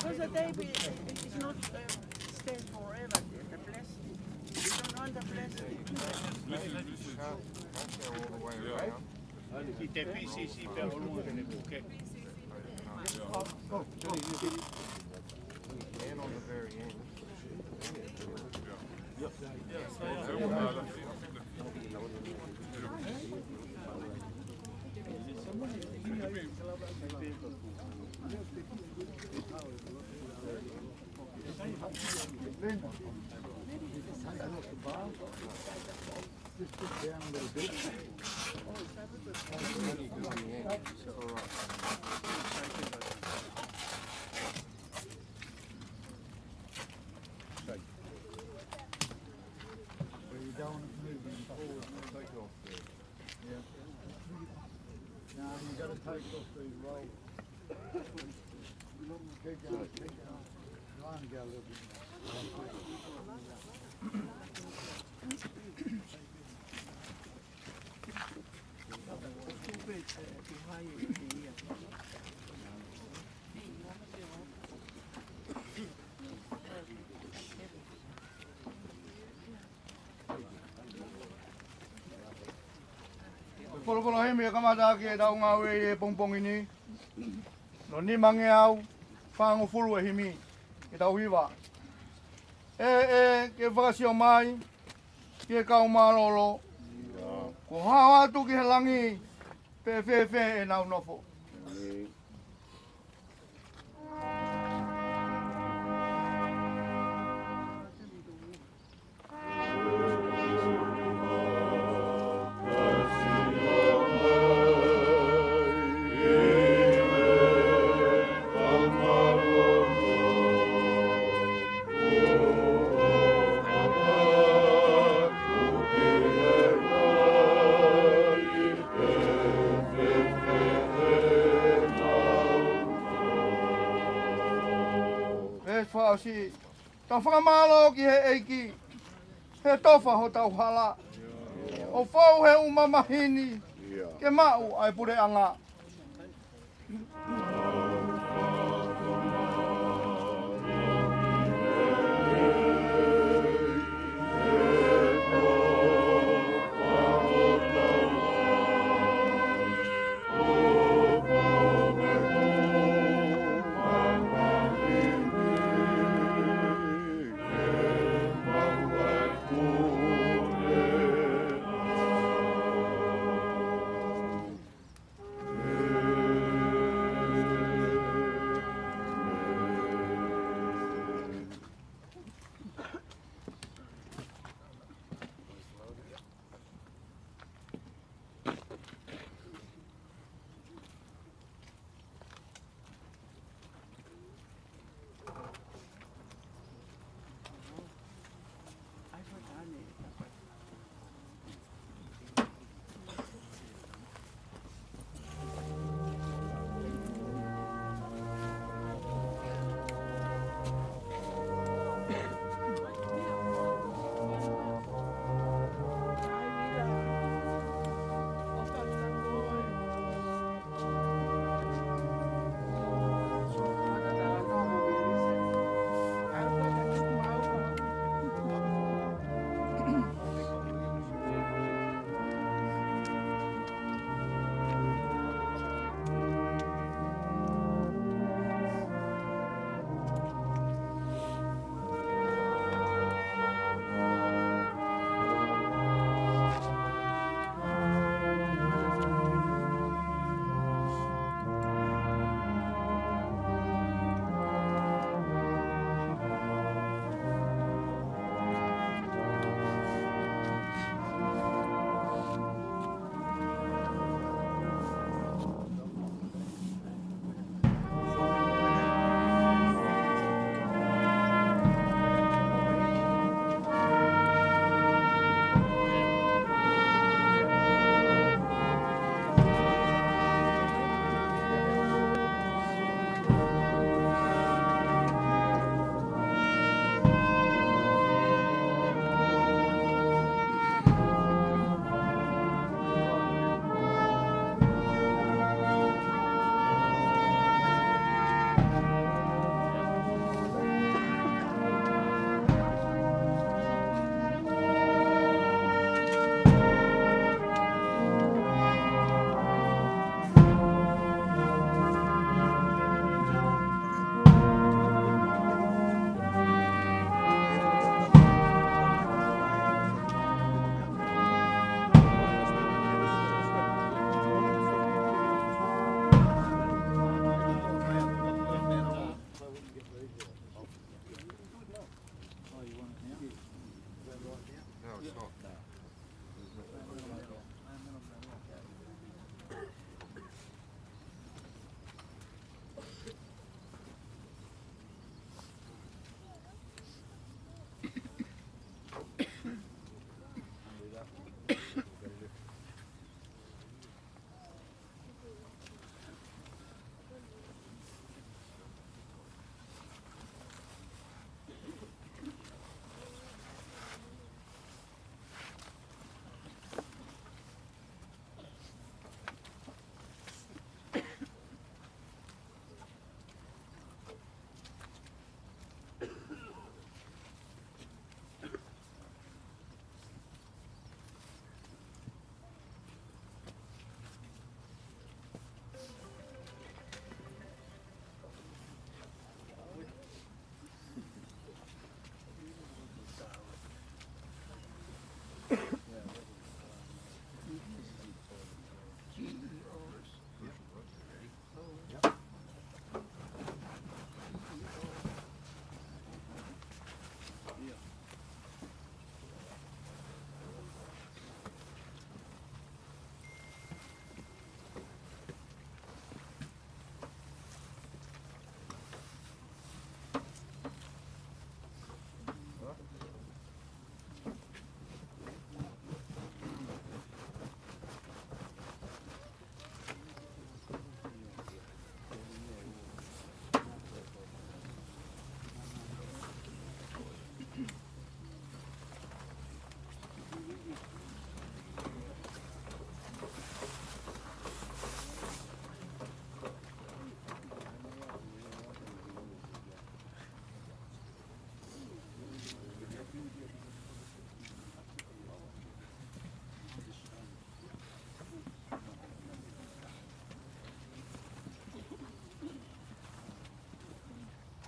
Because the baby is not stay forever. The blessing. You don't want the blessing. Itse PCC per oltre perché and on the very end. Polo hemi kamata ke da nga we pongpong ini. No ni mangeau fango fulu hemi ke da wiwa. Ke vakasio mai ke kau malolo. Ko hawa tu ke langi fe e nau nofo. Si tau whakamalo ki he eiki he tofa ho tau hala o whau he umamahini ke mau ai pure anga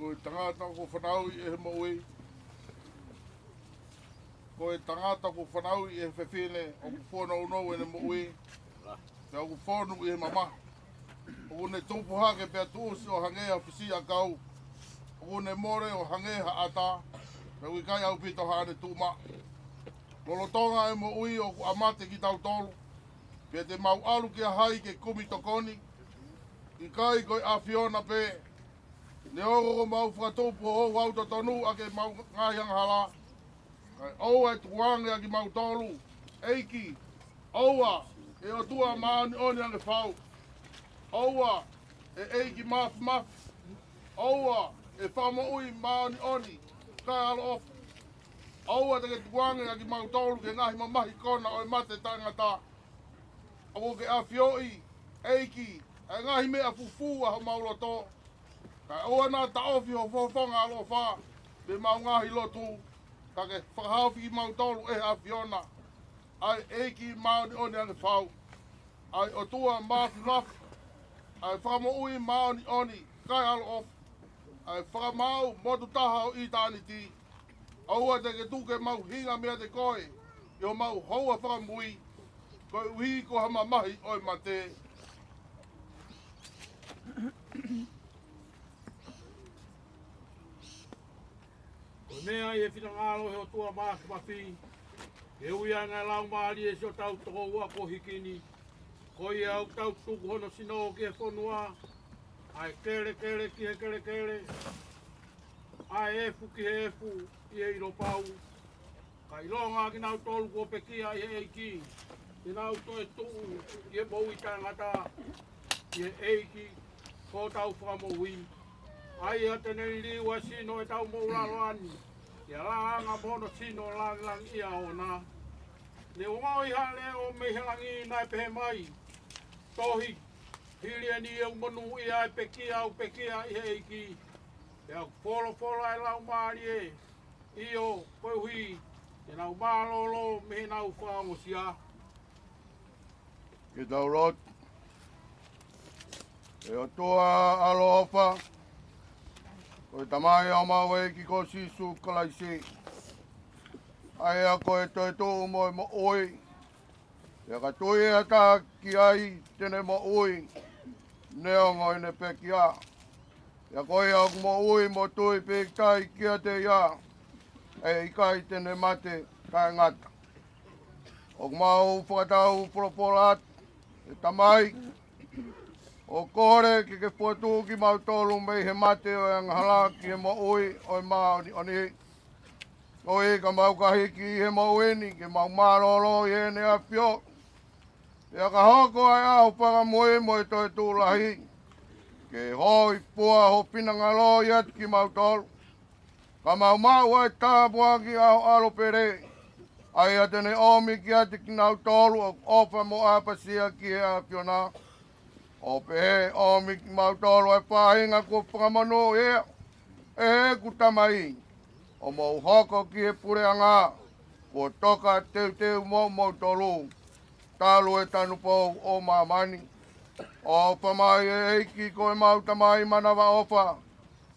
Ko tangata ko whanau I he maui. Ko tangata ko whanau I he whewhine o ku whanau no ene maui. Te au ku whanu I he mama. O ne tōpu hake pia tūsi o hangea whisi a kau. O ne more o hangea ata. Me ui kai au pito hane tūma. Lolotonga e maui o ku amate ki tau tolu. Pia te mau alu ki a hai ke kumi tokoni. I kai koi a Fiona pe. Ne oro mau whakatopu o wau to tonu a ke mau ngāiang hala. Kai oua e tuange a ki mau tolu. Eiki. Oua. E o tua maani oni ange whau. Oua. E eiki maf maf. Oua. E whamaui maani oni. Kai alo ofu. Oua te ke tuange a ki mau tolu ke ngahi mamahi kona o e mate tangata. O ke a Fioi. Eiki. E ngahi mea fufu a ho mauloto. Ka oa nā taofi ho whawhonga alo wha. Pe mau ngahi lotu. Ka ke whakahawhi I mau tolu e a Fiona. Ai eiki maoni oni ange whau. Ai o tua mafi mafi. Ai whamaui maoni oni. Kai alo off. Ai whakamau motu taha o I tāni ti. Aua te ke tuke mau hinga mea te koe. I mau houa whakamui. Koe uhi ko hama mahi oi mate. Mea e whina ngalo he o tua māki mawhi. E ui anga lau maari e sio tau toko ua ko hikini. Ko I au tau tuku hono sino ki e whonua. Ai kere kere ki he kere kere. Ai efu ki he efu I e iro pau. Ka ilonga ki nau tolu ko pekia I he eiki. I nau toe tuu I e mou I tangata. I e eiki ko tau whakamoui. Ai ha tenei liwa sino e tau mou laloani. Ia laanga mono sino lang ia ona. Ne o I hale o me helangi nai pehe mai. Tohi. Hili e ni e monu I ai pekia I he eiki. Ia folo ai lau maari e. Io koe hui. E nau mālolo me nau whaangosia. Ki tau rot. E o toa alo ofa. Koe tamai au mawe ki ko sisu kalaisi. Ai a koe toi tō mo e mo oi. Ia ka tui ata ki ai tene mo oi. Neongo ine pekia. Ia koe au mo oi mo tui pektai kia te ia. E ikai tene mate kai ngata. O mau whakatau propolat. E tamai. O kore ki ke puatu ki mau tolu mei he mate o ang hala ki he mo ui o mau ni oni. O e ka mau kahi ki he mo ueni ki mau marolo I ne a pio. Ia ka hoko ai au paka moe mo I toi tūlahi. Ke hoi pua ho pinangalo iat ki mau tolu. Ka mau ai tāpua ki au alo pere. Ai atene omi ki ati ki nau tolu o opa mo apasia ki he a pio nā. O pehe o miki mau tolo e whahinga ko whakamano e. E ku tamai. O mau hoko ki he pureanga. Ko toka teu mo tolu. Talu e tanu pou o mamani. O pamai e eiki ko e mau tamai manawa ofa.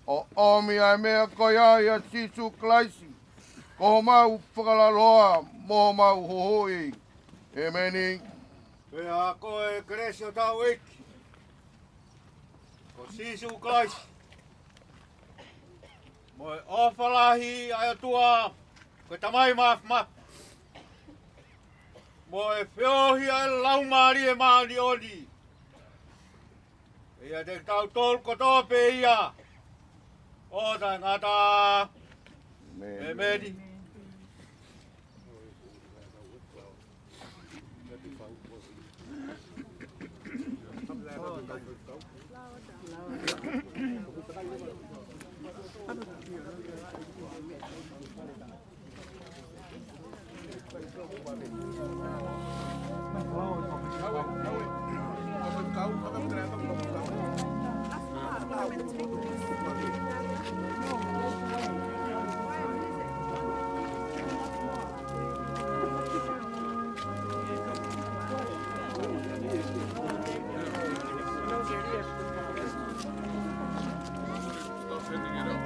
O omi ai mea koe ai a sisu klaisi. Ko mau whakalaloa mo mau hohoi. E meni. E a koe kresio tau eiki. Ko sisu klaisi. Moi ofalahi ai tua. Ko tamai maf. Moi fiohi ai laumari e maani oni. Ia te tau tolko tope ia. Ota ngata. E meni. Stop sending it out.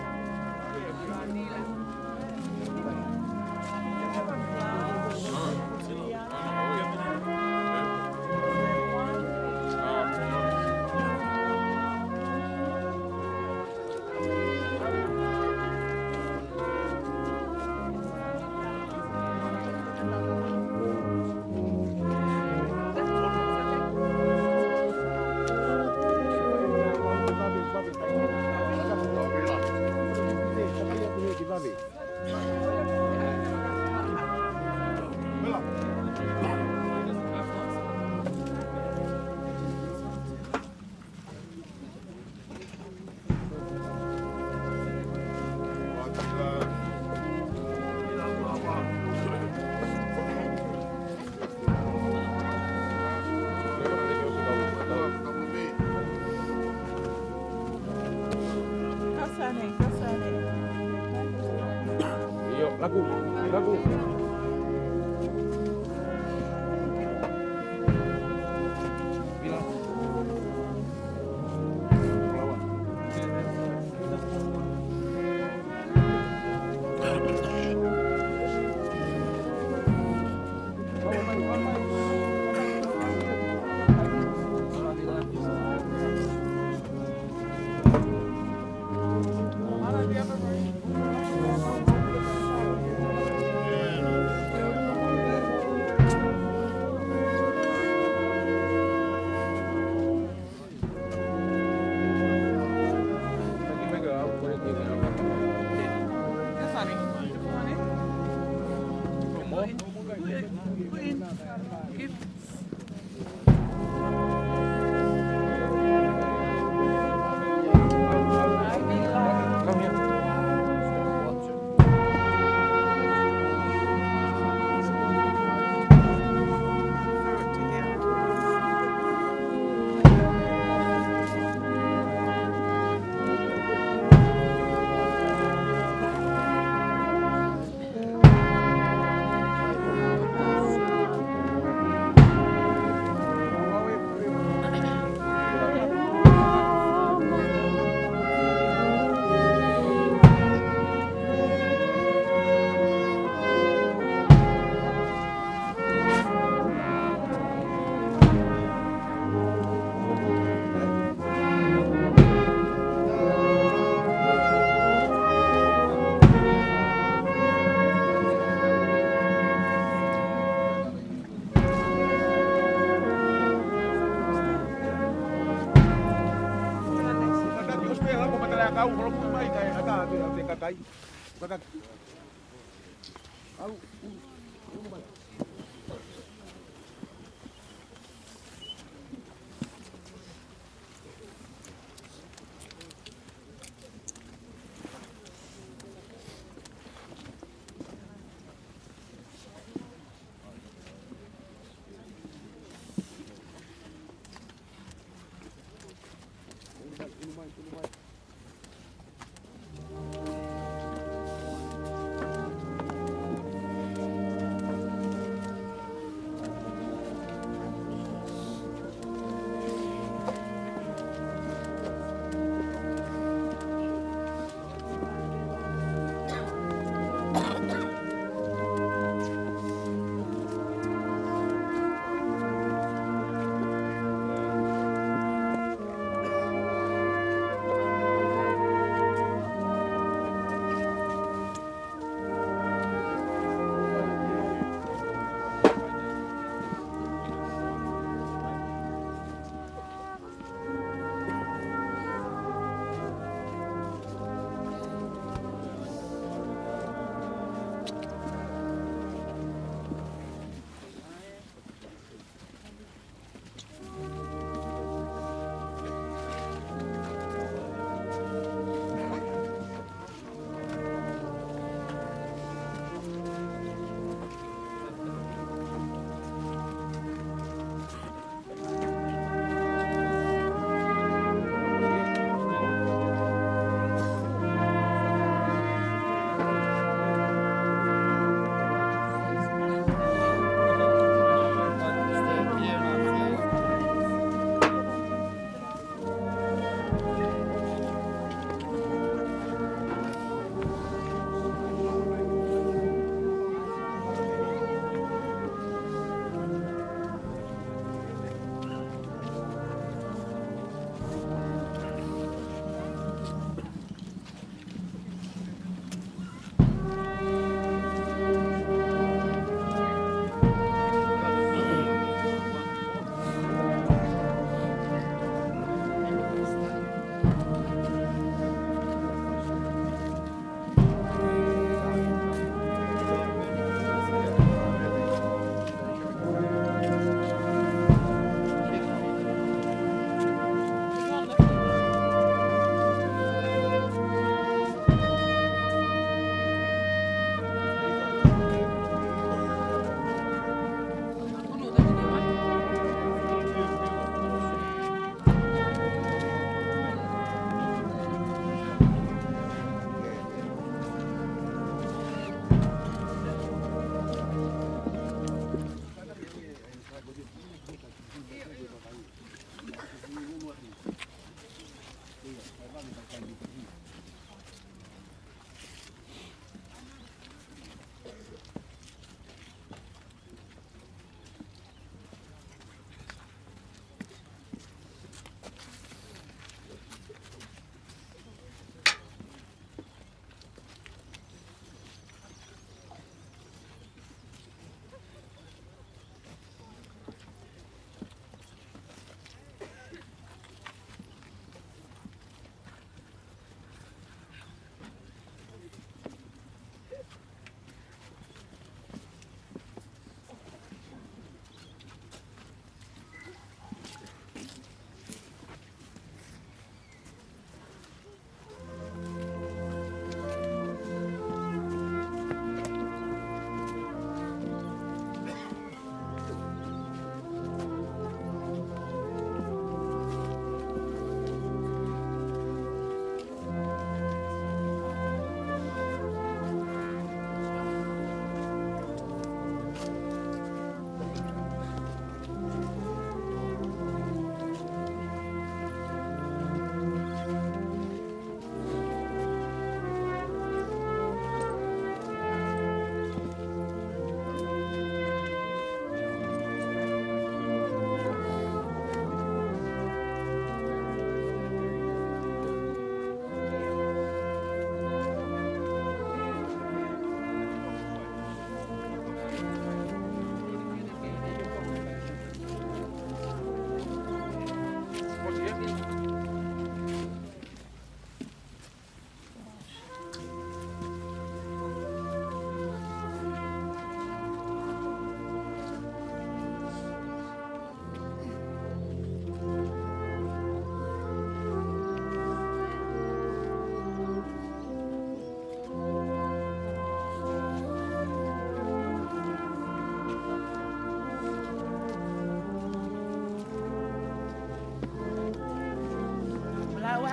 Lagu. Lagu. Vila. Lawan.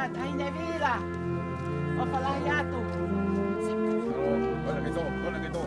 salamat. Ay Nevila. O Palayato. Kona kito.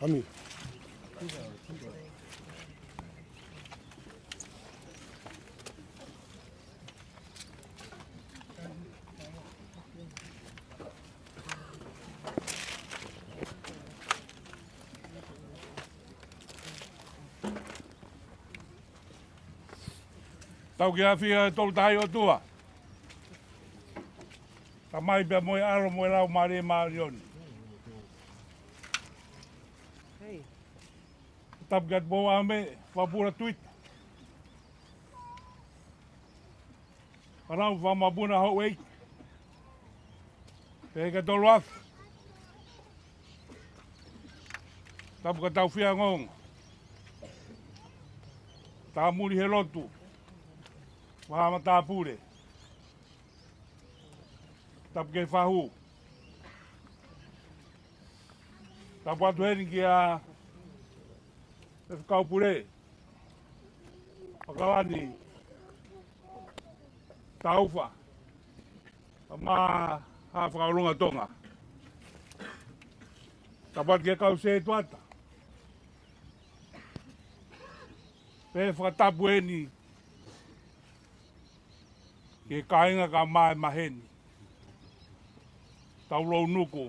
Ami. Tau ki awhia tolu tahi o tua. Ta mai pia moe aro moe lau maare maarioni. Tapu kat mo ame, wapura tuit. Parau wamabuna ho wei. Peka tolu af. Tapu ka tau whia ngong. Tā muri he lotu. Wahama tā pure. Tapu ke whahu. Tapu atu heri ki a e whakau pure. Whakawani. Tā uwha. Mā ha whakaurunga tonga. Tapu atu ke kau se tuata. Pe whakatapu heni. Ke kāinga ka mai maheni. Tau rau nuku.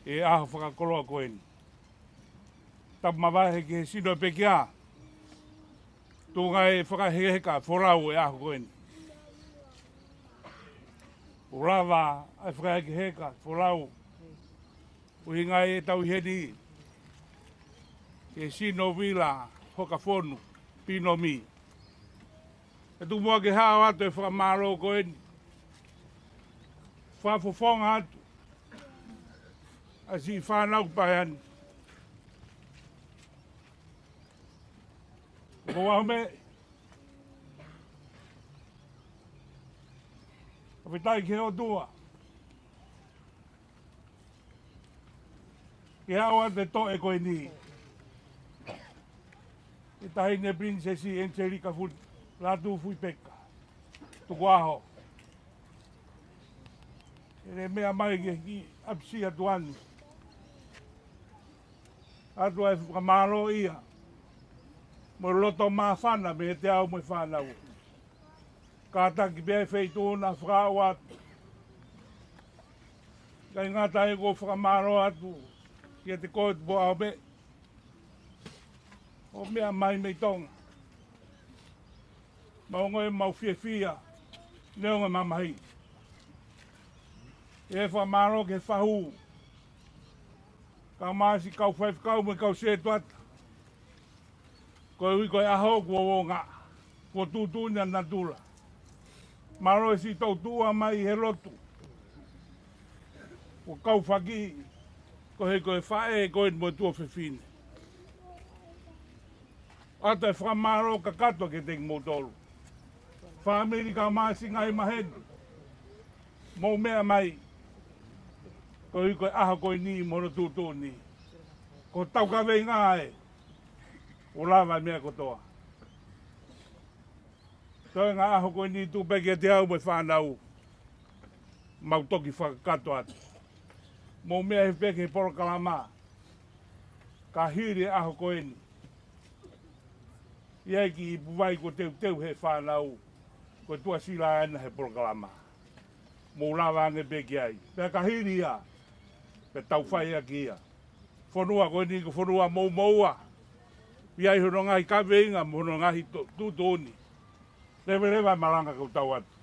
E aha whakakoroa koeni. Tapu mawahe ke sino e pekia. Tūnga e whakaheheka whorau e aha koeni. Urawa e whakaheheka whorau. Uhinga e tau heni. Ke sino Vila Hokafonu Pinomi. E tu mua ke hao atu e whakamaro koeni. Whafofonga atu. A si whanau pahani. Ko wahome. A whitai ke o tua. Ke hao atu e to e koeni. E tahi ne princesi Angelica fui latu fui peka. Tuku aho. E mea mai ke ki apsi atu anu. Atu e whakamaro ia. Mo loto maa whana me te au mo whanau. Ka taki bea whaitūna whakau atu. Kai ngata e ko whakamaro atu. Kia te koe tupo au me. O mea mai mei tonga. Maungo e mau fia. Neonga mamahi. E whamaro ke whahu. Ka maasi kau whaifkau me kau se tuata. Koe ui koe aho kua o ngā. Kua tūtūnia natura. Maro e si tau tua mai he rotu. Kua kau whaki. Koe koe whae koe mo tua whiwhine. Ata e whamaro ka kato ke teki motoro. Whamiri ka maasi ngai maheni. Mou mea mai. Koe koe aha koe ni moro tūtō ni. Ko tau ka vei ngā e. O lawa mea kotoa. Toi ngā aho koe ni tūpeke te au me whanau. Mau toki whakakato atu. Mou mea he peke poro kalama. Ka hiri aho koe ni. Iai ki i puwai ko teu he whanau. Ko tua sila ana he poro kalama. Mou lawa ange peke ai. Pea ka hiri ia. Pe tau whai aki ia. Whanua koe ni ko whanua mou moua. Iai hono ngahi kaweinga, hono ngahi tūtōni. Lewa maranga kau tau atu.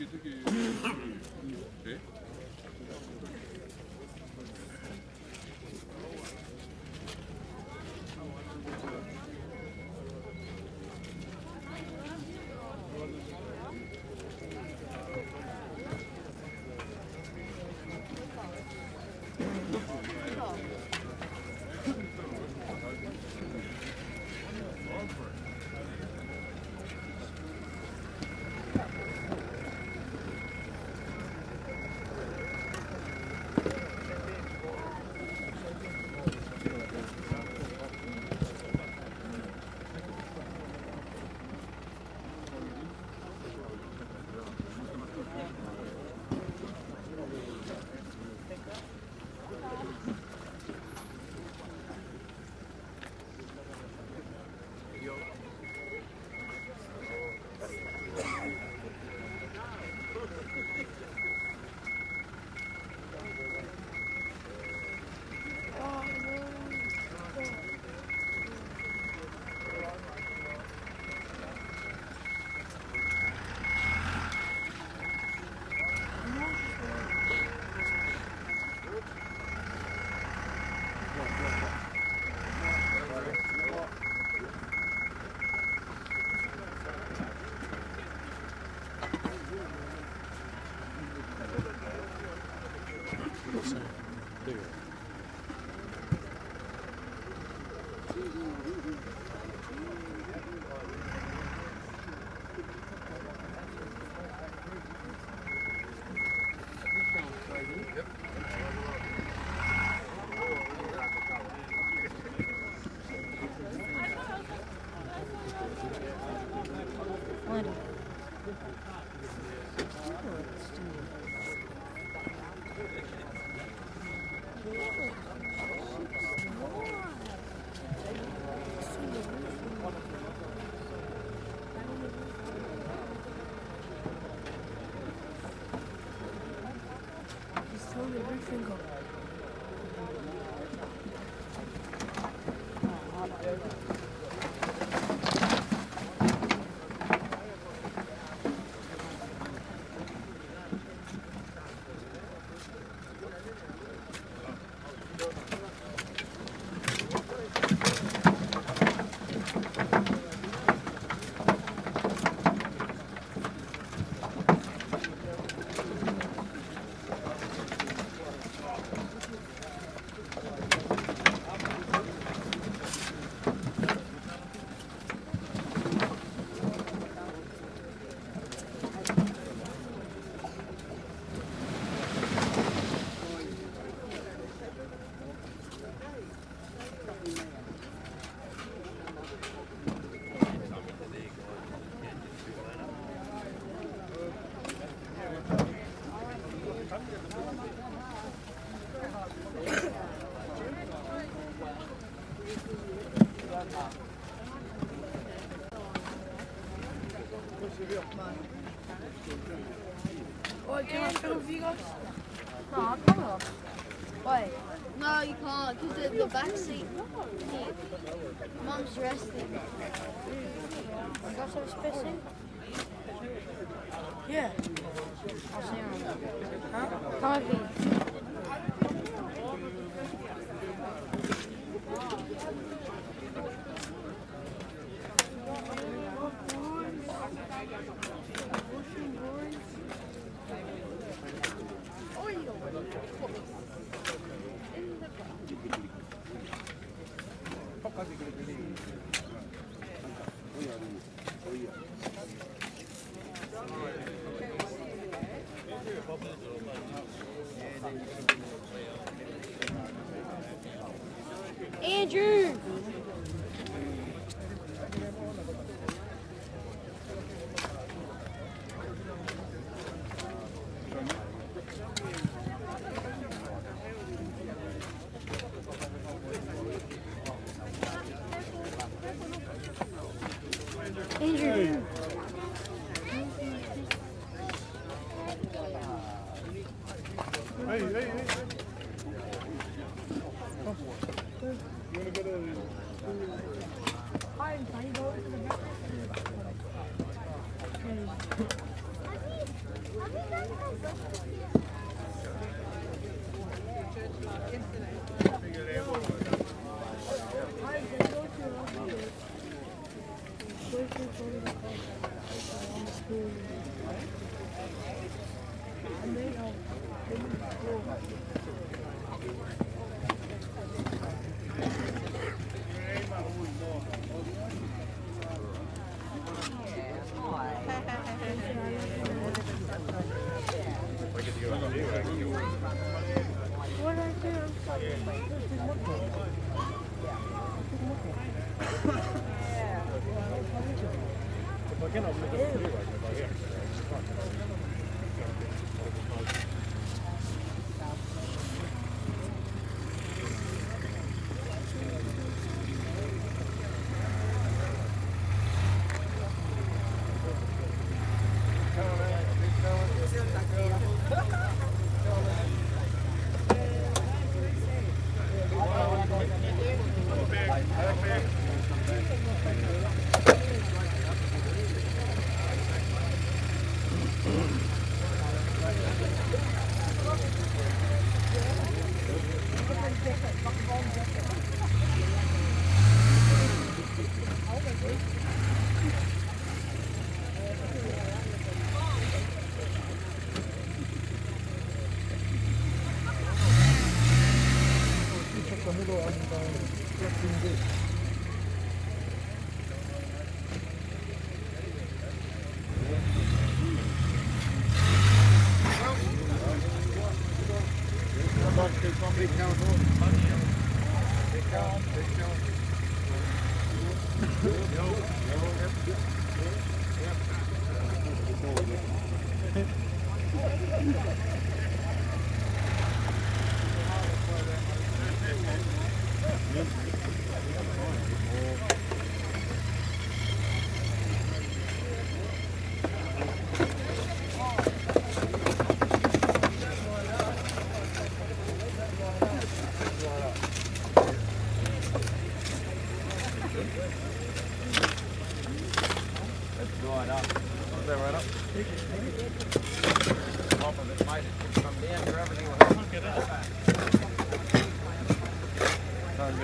Thank you. Wait, can I film for you guys? No, I can't. Wait. No, you can't, because the back seat. Mum's resting. You got some spacing? Yeah. I'll see her. Huh? Come with me. Andrew! Andrew! Hey, hey, hey. You wanna go to... Hi, can you go to the back?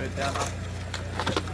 Turn it down.